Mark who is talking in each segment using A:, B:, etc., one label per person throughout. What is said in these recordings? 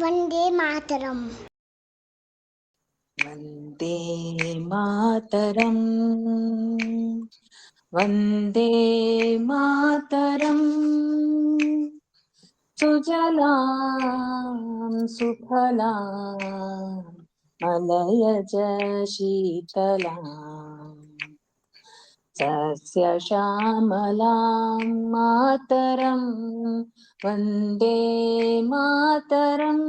A: ವಂದೇ ಮಾತರಂ.
B: ವಂದೇ ಮಾತರಂ. ವಂದೇ ಮಾತರಂ. ಸುಜಲಾಂ ಸುಫಲಾಂ ಮಲಯಜ ಶೀತಲಾಂ ಸಸ್ಯ ಶ್ಯಾಮಲಾಂ ಮಾತರಂ ವಂದೇ ಮಾತರಂ.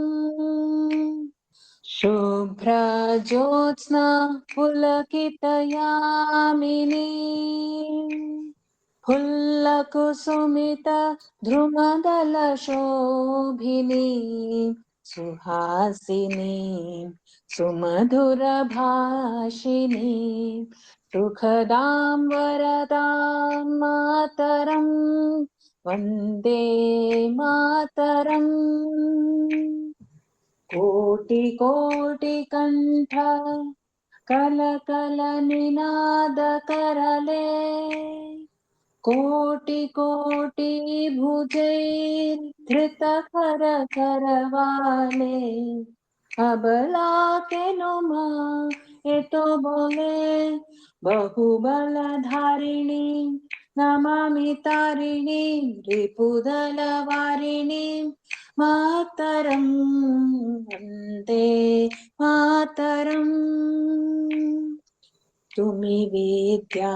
B: ಶುಭ್ರಜ್ಯೋತ್ಸ್ನಾ ಪುಲಕಿತಯಾಮಿನೀ ಫುಲ್ಲಕುಸುಮಿತ ದ್ರುಮದಲಶೋಭಿನೀ ಸುಹಾಸಿನೀ ಸುಮಧುರಭಾಷಿಣೀ ಸುಖದಾಂ ವರದಾಂ ಮಾತರಂ ವಂದೇ ಮಾತರಂ. ಕೋಟಿ ಕೋಟಿ ಕಂಠ ಕಲಕಲ ನಿನಾದ ಕರಲೆ ಕೋಟಿ ಕೋಟಿ ಭುಜೈರ್ ಧೃತ ಕರ ಕರವಾಲೆ ಅಬಲಾ के नुमा ये तो बोले बहुबलधारिणी नमामि तारिणी रिपुदलवारिणी मातरं वन्दे मातरं. तुमि विद्या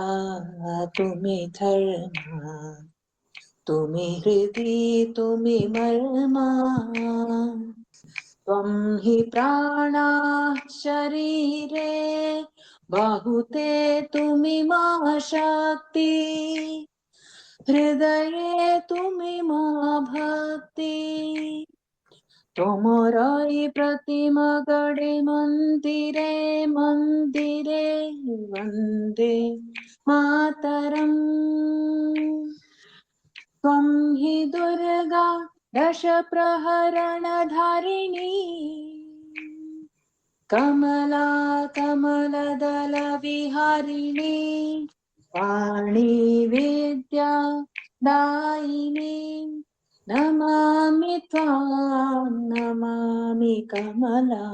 B: तुमि धर्म तुमि हृदि तुमि मर्मा त्वं हि प्राणाः शरीरे बाहुते तुमि मा शक्ति हृदये तुमि मा भक्ति. तोमराई प्रतिमा गढ़े मंदिरे मंदिरे वंदे मातरं. त्वं हि दुर्गा दश प्रहरण धारिणी कमला कमलदल विहारिणी वाणी विद्या दायिनी नमामि त्वां नमामि कमला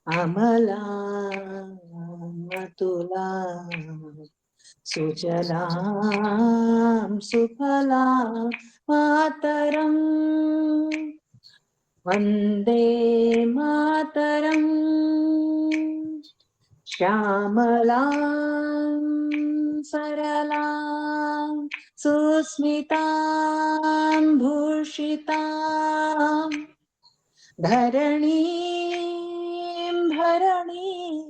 B: अमला अतुला सुजलां सुफलां मातरं वन्दे मातरं. श्यामलां सरलां सुस्मितां भूषितां धरणीं धरणीं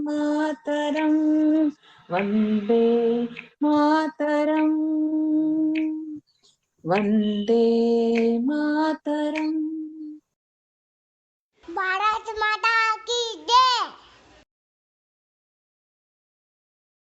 B: मातरं वन्दे मातरं वन्दे मातरम्.